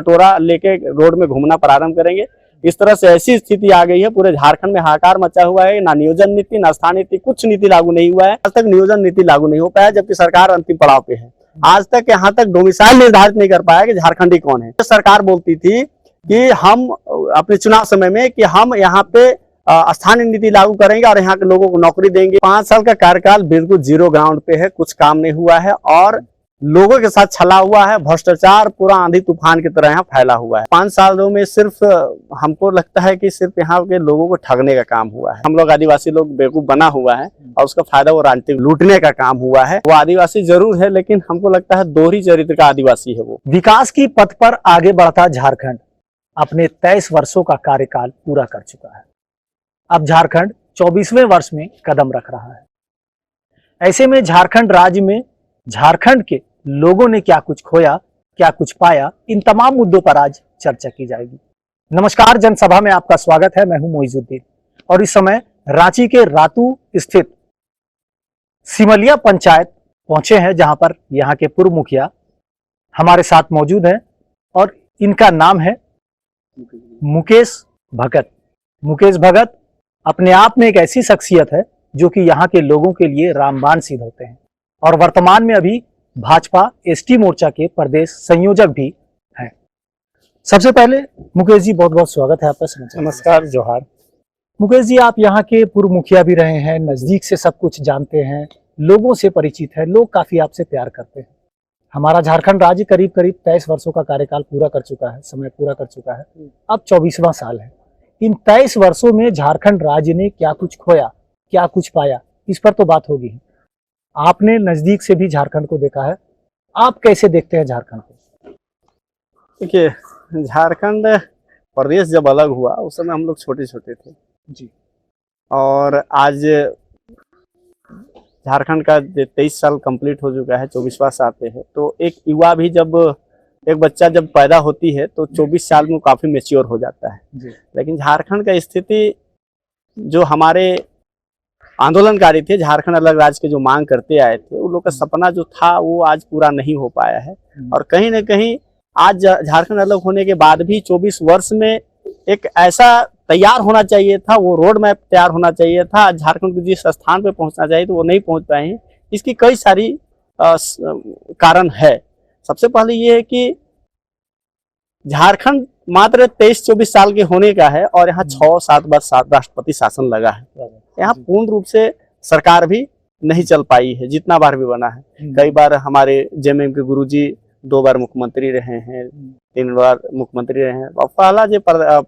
कटोरा लेके रोड में घूमना प्रारंभ करेंगे। इस तरह से ऐसी स्थिति आ गई है, पूरे झारखंड में हाहाकार मचा हुआ है। ना नियोजन नीति, ना स्थानीय नीति, कुछ नीति लागू नहीं हुआ है। आज तक नियोजन नीति लागू नहीं हो पाया, जबकि सरकार अंतिम पड़ाव पे है। आज तक यहाँ तक डोमिसाइल निर्धारित नहीं कर पाया कि झारखंडी कौन है। सरकार बोलती थी कि हम अपने चुनाव समय में कि हम यहाँ पे स्थानीय नीति लागू करेंगे और यहाँ के लोगों को नौकरी देंगे। 5 साल का कार्यकाल बिल्कुल जीरो ग्राउंड पे है, कुछ काम नहीं हुआ है और लोगों के साथ छला हुआ है। भ्रष्टाचार पूरा आंधी तूफान की तरह यहाँ फैला हुआ है। 5 सालों में सिर्फ हमको लगता है कि सिर्फ यहाँ के लोगों को ठगने का काम हुआ है। हम लोग आदिवासी लोग बेवकूफ बना हुआ है और उसका फायदा वो राजनीतिक लूटने का काम हुआ है। वो आदिवासी जरूर है, लेकिन हमको लगता है दोहरी चरित्र का आदिवासी है वो। विकास की पथ पर आगे बढ़ता झारखंड अपने 23 वर्षों का कार्यकाल पूरा कर चुका है। अब झारखंड 24वें वर्ष में कदम रख रहा है। ऐसे में झारखंड राज्य में झारखंड के लोगों ने क्या कुछ खोया, क्या कुछ पाया, इन तमाम मुद्दों पर आज चर्चा की जाएगी। नमस्कार, जनसभा में आपका स्वागत है। मैं हूं मोइजुद्दीन और इस समय रांची के रातू स्थित सिमलिया पंचायत पहुंचे हैं, जहां पर यहां के पूर्व मुखिया हमारे साथ मौजूद हैं और इनका नाम है मुकेश भगत। मुकेश भगत अपने आप में एक ऐसी शख्सियत है जो कि यहाँ के लोगों के लिए रामबाण सिद्ध होते हैं और वर्तमान में अभी भाजपा एसटी मोर्चा के प्रदेश संयोजक भी हैं। सबसे पहले मुकेश जी, बहुत बहुत स्वागत है आपका। नमस्कार, जोहार। मुकेश जी, आप यहाँ के पूर्व मुखिया भी रहे हैं, नजदीक से सब कुछ जानते हैं, लोगों से परिचित है, लोग काफी आपसे प्यार करते हैं। हमारा झारखंड राज्य करीब 23 वर्षों का कार्यकाल पूरा कर चुका है, समय पूरा कर चुका है। अब 24वां साल है। इन 23 वर्षों में झारखंड राज्य ने क्या कुछ खोया, क्या कुछ पाया, इस पर तो बात होगी। आपने नजदीक से भी झारखंड को देखा है, आप कैसे देखते हैं झारखंड को? देखिए, झारखंड प्रदेश जब अलग हुआ उस समय हम लोग छोटे छोटे थे जी, और आज झारखंड का 23 साल कंप्लीट हो चुका है, 24वां साल पे है। तो एक युवा भी एक बच्चा जब पैदा होती है तो 24 साल में काफी मैच्योर हो जाता है जी। लेकिन झारखंड का स्थिति, जो हमारे आंदोलनकारी थे, झारखंड अलग राज्य के जो मांग करते आए थे, उन लोग का सपना जो था वो आज पूरा नहीं हो पाया है। और कहीं ना कहीं आज झारखंड अलग होने के बाद भी 24 वर्ष में एक ऐसा तैयार होना चाहिए था, वो रोड मैप तैयार होना चाहिए था, झारखंड को जिस स्थान पे पहुंचना चाहिए तो वो नहीं पहुंच पाए हैं। इसकी कई सारी कारण है। सबसे पहले ये है कि झारखंड मात्र 23-24 साल के होने का है और यहाँ 6-7 वर्ष राष्ट्रपति शासन लगा है। यहाँ पूर्ण रूप से सरकार भी नहीं चल पाई है, जितना बार भी बना है। कई बार हमारे जेएमएम के गुरुजी 2 बार मुख्यमंत्री रहे हैं, 3 बार मुख्यमंत्री रहे हैं और पहला जो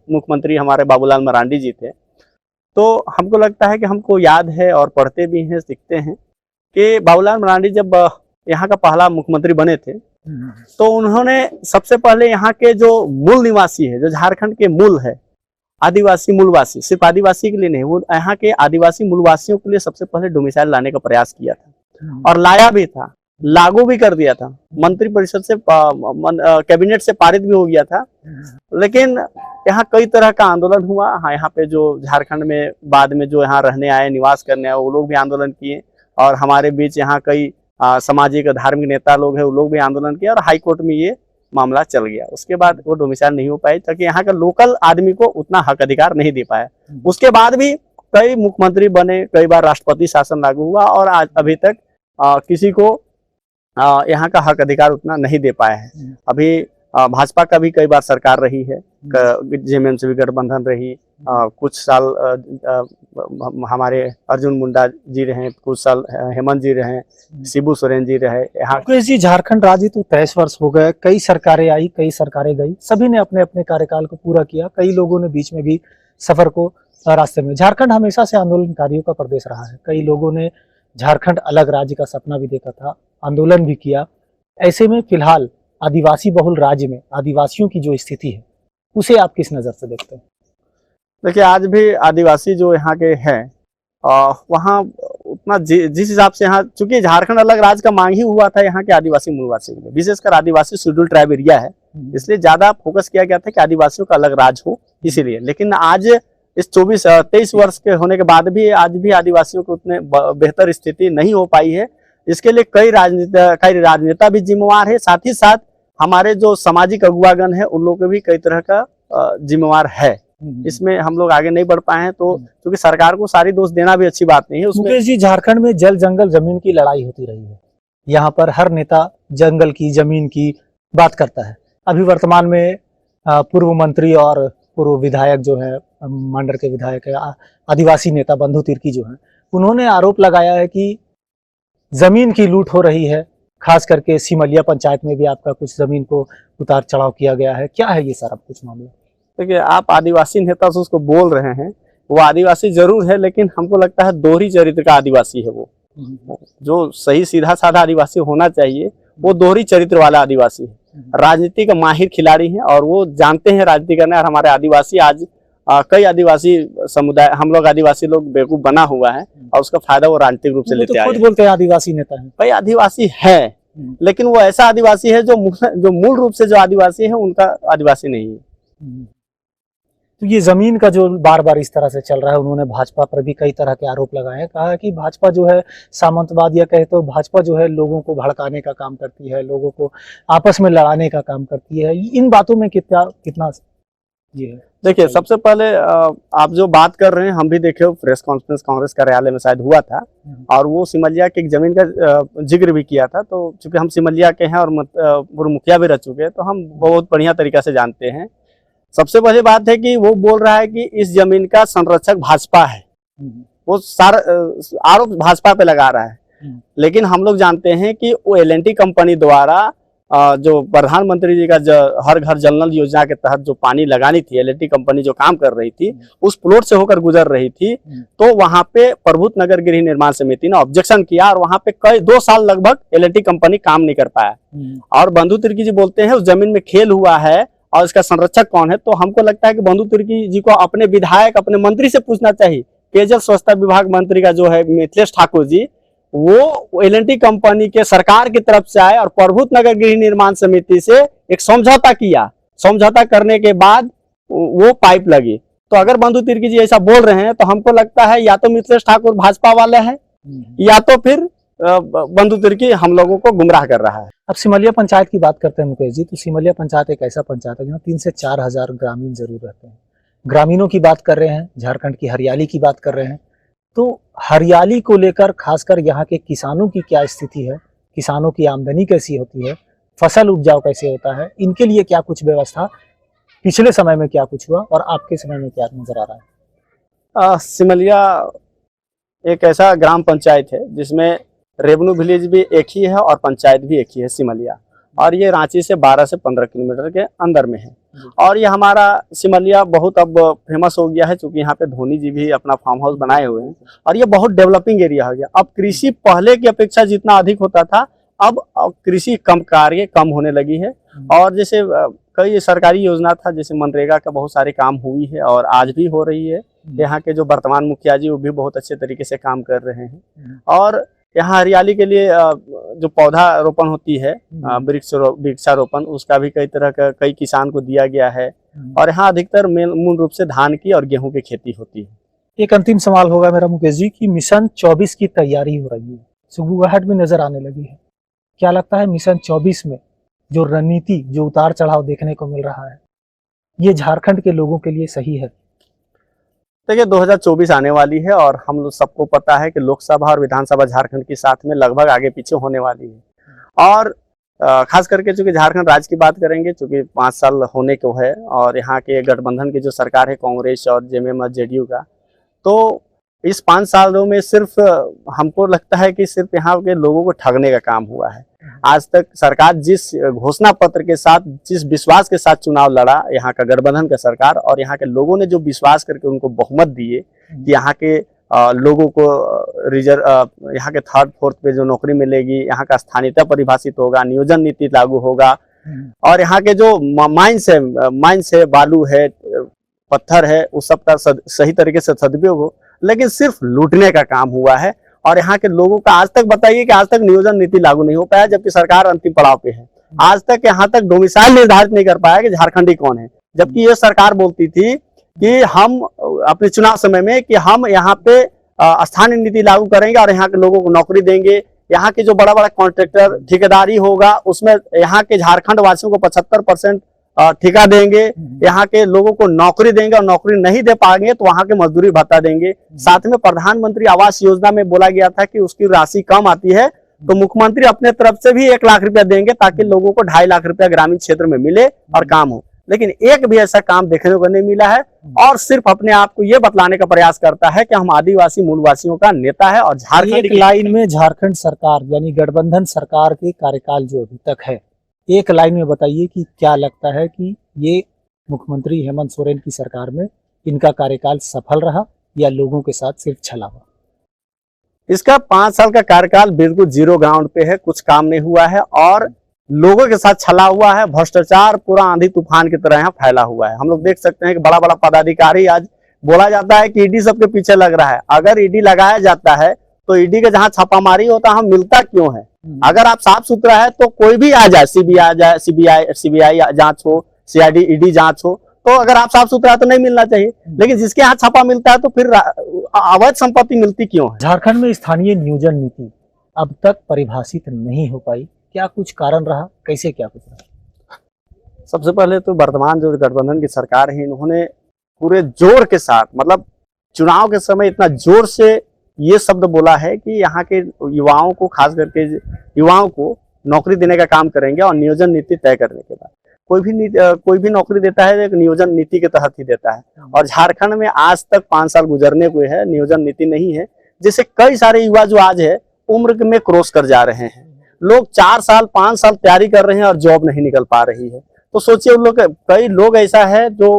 मुख्यमंत्री हमारे बाबूलाल मरांडी जी थे। तो हमको लगता है कि हमको याद है और पढ़ते भी हैं, सीखते हैं कि बाबूलाल मरांडी जब यहाँ का पहला मुख्यमंत्री बने थे तो उन्होंने सबसे पहले यहाँ के जो मूल निवासी है, जो झारखंड के मूल है, आदिवासी मूलवासी, सिर्फ आदिवासी के लिए नहीं, वो यहाँ के आदिवासी मूलवासियों के लिए सबसे पहले डोमिसाइल लाने का प्रयास किया था और लाया भी था, लागू भी कर दिया था, मंत्रिपरिषद से कैबिनेट से पारित भी हो गया था। लेकिन यहाँ कई तरह का आंदोलन हुआ। हाँ, यहाँ पे जो झारखंड में बाद में जो यहाँ रहने आए, निवास करने आए, वो लोग भी आंदोलन किए और हमारे बीच यहाँ कई सामाजिक धार्मिक नेता लोग हैं, वो लोग भी आंदोलन किया और हाई कोर्ट में ये मामला चल गया। उसके बाद वो डोमिसाइल नहीं हो पाई, ताकि यहाँ का लोकल आदमी को उतना हक अधिकार नहीं दे पाया। उसके बाद भी कई मुख्यमंत्री बने, कई बार राष्ट्रपति शासन लागू हुआ और आज अभी तक किसी को यहाँ का हक अधिकार उतना नहीं दे पाया है। अभी भाजपा का भी कई बार सरकार रही है, जेएमएम से भी गठबंधन रही, कुछ साल हमारे अर्जुन मुंडा जी रहे, कुछ साल हेमंत जी रहे, शिबू सोरेन जी रहे। यहाँ जी झारखंड राज्य तो 23 वर्ष हो गए, कई सरकारें आई, कई सरकारें गई, सभी ने अपने अपने कार्यकाल को पूरा किया। कई लोगों ने बीच में भी सफर को रास्ते में, झारखंड हमेशा से आंदोलनकारियों का प्रदेश रहा है। कई लोगों ने झारखंड अलग राज्य का सपना भी देखा था, आंदोलन भी किया। ऐसे में फिलहाल आदिवासी बहुल राज्य में आदिवासियों की जो स्थिति है उसे आप किस नजर से देखते हैं? देखिए, आज भी आदिवासी जो यहाँ के हैं वहाँ उतना जिस हिसाब से यहाँ, चूंकि झारखंड अलग राज्य का मांग ही हुआ था यहाँ के आदिवासी मूलवासियों के लिए, विशेषकर आदिवासी शेड्यूल ट्राइब एरिया है, इसलिए ज्यादा फोकस किया गया था कि आदिवासियों का अलग राज्य हो, इसीलिए। लेकिन आज इस 23 वर्ष के होने के बाद भी आज भी आदिवासियों को उतने बेहतर स्थिति नहीं हो पाई है। इसके लिए कई राजनेता भी जिम्मेवार है, साथ ही साथ हमारे जो सामाजिक अगुवागण है उन लोगों के भी कई तरह का जिम्मेवार है। इसमें हम लोग आगे नहीं बढ़ पाए हैं, तो क्योंकि सरकार को सारी दोष देना भी अच्छी बात नहीं है। उसमें मुकेश जी, झारखंड में जल जंगल जमीन की लड़ाई होती रही है। यहाँ पर हर नेता जंगल की जमीन की बात करता है। अभी वर्तमान में पूर्व मंत्री और पूर्व विधायक जो है, मंडर के विधायक है, आदिवासी नेता बंधु तिर्की जो है, उन्होंने आरोप लगाया है कि जमीन की लूट हो रही है। खास करके सिमलिया पंचायत में भी आपका कुछ जमीन को उतार चढ़ाव किया गया है। क्या है ये सारा कुछ मामला? देखिए, आप आदिवासी नेता से उसको बोल रहे हैं, वो आदिवासी जरूर है, लेकिन हमको लगता है दोहरी चरित्र का आदिवासी है वो। जो सही सीधा साधा आदिवासी होना चाहिए वो दोहरी चरित्र वाला आदिवासी है। राजनीति का माहिर खिलाड़ी है और वो जानते हैं राजनीति करना। और हमारे आदिवासी आज कई आदिवासी समुदाय, हम लोग आदिवासी लोग बेवकूफ बना हुआ है और उसका फायदा वो राजनीतिक रूप से लेते तो आए खुद हैं। बोलते हैं आदिवासी नेता है। भाई आदिवासी है, लेकिन वो ऐसा आदिवासी है जो मूल रूप से जो आदिवासी है उनका आदिवासी नहीं है। तो ये जमीन का जो बार बार इस तरह से चल रहा है, उन्होंने भाजपा पर भी कई तरह के आरोप लगाए हैं। कहा कि भाजपा जो है सामंतवाद, या कहे तो भाजपा जो है लोगों को भड़काने का काम करती है, लोगों को आपस में लड़ाने का काम करती है। इन बातों में कितना ये है? देखिए, सबसे पहले आप जो बात कर रहे हैं, हम भी देखे प्रेस कॉन्फ्रेंस कांग्रेस कार्यालय में शायद हुआ था और वो सिमलिया की एक जमीन का जिक्र भी किया था। तो चूंकि हम सिमलिया के हैं और पूर्व मुखिया भी रह चुके हैं, तो हम बहुत बढ़िया तरीका से जानते हैं। सबसे पहली बात है कि वो बोल रहा है कि इस जमीन का संरक्षक भाजपा है, वो सारा आरोप भाजपा पे लगा रहा है। लेकिन हम लोग जानते हैं कि वो L&T कंपनी द्वारा जो प्रधानमंत्री जी का हर घर जल नल योजना के तहत जो पानी लगानी थी, L&T कंपनी जो काम कर रही थी, उस प्लॉट से होकर गुजर रही थी। तो वहां पे प्रभुत नगर गृह निर्माण समिति ने ऑब्जेक्शन किया और वहां पे कई 2 साल लगभग L&T कंपनी काम नहीं कर पाया। और बंधु तिर्की जी बोलते हैं उस जमीन में खेल हुआ है और इसका संरक्षक कौन है। तो हमको लगता है कि बंधु तिर्की जी को अपने विधायक, अपने मंत्री से पूछना चाहिए। पेयजल स्वच्छता विभाग मंत्री का जो है मिथिलेश ठाकुर जी, वो L&T कंपनी के सरकार की तरफ से आए और प्रभुत नगर गृह निर्माण समिति से एक समझौता किया। समझौता करने के बाद वो पाइप लगी। तो अगर बंधु तिर्की जी ऐसा बोल रहे हैं तो हमको लगता है या तो मिथिलेश ठाकुर भाजपा वाले हैं या तो फिर बंधु तिर्की हम लोगों को गुमराह कर रहा है। अब सिमलिया पंचायत की बात करते हैं मुकेश जी, तो सिमलिया पंचायत एक ऐसा पंचायत है जहाँ 3 से 4 हजार ग्रामीण जरूर रहते हैं। ग्रामीणों की बात कर रहे हैं, झारखंड की हरियाली की बात कर रहे हैं, तो हरियाली को लेकर खासकर यहाँ के किसानों की क्या स्थिति है, किसानों की आमदनी कैसी होती है, फसल उपजाऊ कैसे होता है, इनके लिए क्या कुछ व्यवस्था, पिछले समय में क्या कुछ हुआ और आपके समय में क्या नजर आ रहा है? सिमलिया एक ऐसा ग्राम पंचायत है जिसमें रेवेन्यू विलेज भी एक ही है और पंचायत भी एक ही है, सिमलिया। और ये रांची से 12 से 15 किलोमीटर के अंदर में है। और ये हमारा सिमलिया बहुत अब फेमस हो गया है, क्योंकि यहाँ पे धोनी जी भी अपना फार्म हाउस बनाए हुए हैं और ये बहुत डेवलपिंग एरिया हो गया। अब कृषि पहले की अपेक्षा जितना अधिक होता था, अब कृषि कार्य कम होने लगी है। और जैसे कई सरकारी योजना था, जैसे मनरेगा का बहुत सारे काम हुई है और आज भी हो रही है। यहाँ के जो वर्तमान मुखिया जी वो भी बहुत अच्छे तरीके से काम कर रहे हैं। और यहाँ हरियाली के लिए जो पौधा रोपण होती है, वृक्षारोपण, उसका भी कई तरह का कई किसान को दिया गया है। और यहाँ अधिकतर मूल रूप से धान की और गेहूं की खेती होती है। एक अंतिम सवाल होगा मेरा मुकेश जी कि मिशन 24 की तैयारी हो रही है, सुगबुगाहट भी नजर आने लगी है। क्या लगता है मिशन 24 में जो रणनीति, जो उतार चढ़ाव देखने को मिल रहा है, ये झारखंड के लोगों के लिए सही है? देखिए, 2024 आने वाली है और हम लोग सबको पता है कि लोकसभा और विधानसभा झारखंड के साथ में लगभग आगे पीछे होने वाली है। और खास करके चूंकि झारखंड राज्य की बात करेंगे, चूंकि 5 साल होने को है और यहाँ के गठबंधन की जो सरकार है कांग्रेस और जेएमएम और जेडीयू का, तो इस 5 सालों में सिर्फ हमको लगता है कि सिर्फ यहाँ के लोगों को ठगने का काम हुआ है। आज तक सरकार जिस घोषणा पत्र के साथ, जिस विश्वास के साथ चुनाव लड़ा यहाँ का गठबंधन का सरकार, और यहाँ के लोगों ने जो विश्वास करके उनको बहुमत दिए कि यहाँ के लोगों को यहाँ के 3rd 4th पे जो नौकरी मिलेगी, यहाँ का स्थानीयता परिभाषित होगा, नियोजन नीति लागू होगा, और यहाँ के जो माइंस है, बालू है, पत्थर है, उस सब का सही तरीके से सदुपयोग हो। लेकिन सिर्फ लूटने का काम हुआ है। और यहाँ के लोगों का आज तक बताइए कि आज तक नियोजन नीति लागू नहीं हो पाया, जबकि सरकार अंतिम पड़ाव पे है। आज तक यहाँ तक डोमिसाइल निर्धारित नहीं कर पाया कि झारखंडी कौन है, जबकि ये सरकार बोलती थी कि हम अपने चुनाव समय में कि हम यहाँ पे स्थानीय नीति लागू करेंगे और यहाँ के लोगों को नौकरी देंगे, यहाँ के जो बड़ा बड़ा कॉन्ट्रैक्टर ठेकेदारी होगा उसमें यहाँ के झारखंड वासियों को 75% ठेका देंगे, यहाँ के लोगों को नौकरी देंगे, और नौकरी नहीं दे पाएंगे तो वहां के मजदूरी भत्ता देंगे। साथ में प्रधानमंत्री आवास योजना में बोला गया था कि उसकी राशि कम आती है तो मुख्यमंत्री अपने तरफ से भी 1 लाख रुपया देंगे ताकि लोगों को 2.5 लाख रुपया ग्रामीण क्षेत्र में मिले और काम हो। लेकिन एक भी ऐसा काम देखने को नहीं मिला है, और सिर्फ अपने आप को ये बतलाने का प्रयास करता है कि हम आदिवासी मूलवासियों का नेता है। और झारखंड एक लाइन में झारखंड सरकार यानी गठबंधन सरकार के कार्यकाल जो अभी तक है, एक लाइन में बताइए कि क्या लगता है कि ये मुख्यमंत्री हेमंत सोरेन की सरकार में इनका कार्यकाल सफल रहा या लोगों के साथ सिर्फ छला हुआ? इसका 5 साल का कार्यकाल बिल्कुल जीरो ग्राउंड पे है, कुछ काम नहीं हुआ है और लोगों के साथ छला हुआ है। भ्रष्टाचार पूरा आंधी तूफान की तरह यहाँ फैला हुआ है। हम लोग देख सकते हैं कि बड़ा बड़ा पदाधिकारी, आज बोला जाता है कि ईडी सबके पीछे लग रहा है। अगर ईडी लगाया जाता है तो ईडी के जहाँ छापामारी होता है हम मिलता क्यों है? अगर आप साफ सुथरा है तो कोई भी आ जाए, सीबीआई जांच हो, सीआईडी ईडी जांच हो, तो अगर आप साफ सुथरा है तो नहीं मिलना चाहिए। लेकिन जिसके यहाँ छापा मिलता है तो फिर अवैध संपत्ति मिलती क्यों है? झारखंड में स्थानीय नियोजन नीति अब तक परिभाषित नहीं हो पाई, क्या कुछ कारण रहा, कैसे क्या कुछ रहा? सबसे पहले तो वर्तमान जो गठबंधन की सरकार है, इन्होंने पूरे जोर के साथ, मतलब चुनाव के समय इतना जोर से ये शब्द बोला है कि यहाँ के युवाओं को, खास करके युवाओं को नौकरी देने का काम करेंगे, और नियोजन नीति तय करने के बाद कोई भी नौकरी देता है एक नियोजन नीति के तहत ही देता है। और झारखंड में आज तक 5 साल गुजरने हुए हैं, नियोजन नीति नहीं है, जिससे कई सारे युवा जो आज है उम्र में क्रॉस कर जा रहे हैं। लोग 4 साल 5 साल तैयारी कर रहे हैं और जॉब नहीं निकल पा रही है। तो सोचिए उन लोग, कई लोग ऐसा है जो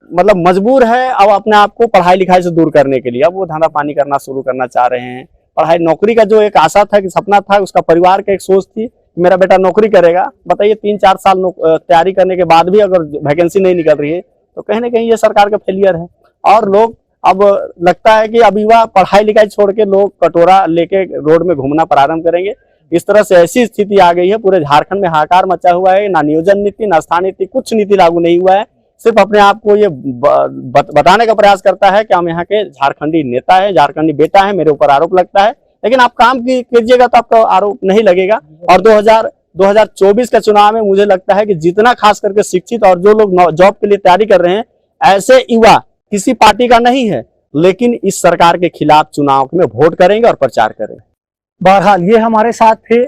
मतलब मजबूर है अब अपने आप को पढ़ाई लिखाई से दूर करने के लिए, अब वो धंधा पानी करना शुरू करना चाह रहे हैं। पढ़ाई नौकरी का जो एक आशा था, कि सपना था, उसका परिवार का एक सोच थी मेरा बेटा नौकरी करेगा। बताइए 3-4 साल तैयारी करने के बाद भी अगर वैकेंसी नहीं निकल रही है तो कहीं ना कहीं ये सरकार का फेलियर है। और लोग अब लगता है कि अब युवा पढ़ाई लिखाई छोड़ के लोग कटोरा लेके रोड में घूमना प्रारंभ करेंगे। इस तरह से ऐसी स्थिति आ गई है, पूरे झारखंड में हाहाकार मचा हुआ है। ना नियोजन नीति, ना स्थानीय नीति, कुछ नीति लागू नहीं हुआ है। सिर्फ अपने आप को ये बताने का प्रयास करता है कि हम यहाँ के झारखंडी नेता है, झारखंडी बेटा है, मेरे ऊपर आरोप लगता है। लेकिन आप काम कीजिएगा तो आपका आरोप नहीं लगेगा। और 2024 का चुनाव में मुझे लगता है कि जितना खास करके शिक्षित और जो लोग जॉब के लिए तैयारी कर रहे हैं, ऐसे युवा किसी पार्टी का नहीं है, लेकिन इस सरकार के खिलाफ चुनाव में वोट करेंगे और प्रचार करेंगे। बहरहाल ये हमारे साथ थे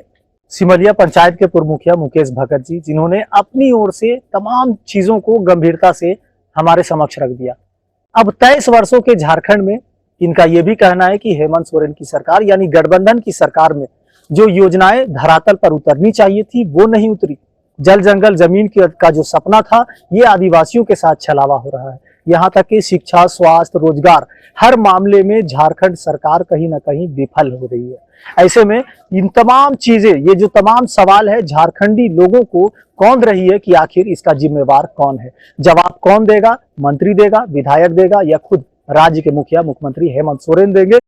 सिमरिया पंचायत के पूर्व मुखिया मुकेश भगत जी, जिन्होंने अपनी ओर से तमाम चीजों को गंभीरता से हमारे समक्ष रख दिया। अब 23 वर्षों के झारखंड में इनका यह भी कहना है कि हेमंत सोरेन की सरकार यानी गठबंधन की सरकार में जो योजनाएं धरातल पर उतरनी चाहिए थी वो नहीं उतरी। जल जंगल जमीन का जो सपना था ये आदिवासियों के साथ छलावा हो रहा है। यहाँ तक कि शिक्षा, स्वास्थ्य, रोजगार, हर मामले में झारखंड सरकार कहीं ना कहीं विफल हो रही है। ऐसे में इन तमाम चीजें, ये जो तमाम सवाल है, झारखंडी लोगों को कौंध रही है कि आखिर इसका जिम्मेवार कौन है। जवाब कौन देगा? मंत्री देगा, विधायक देगा, या खुद राज्य के मुखिया मुख्यमंत्री हेमंत सोरेन देंगे?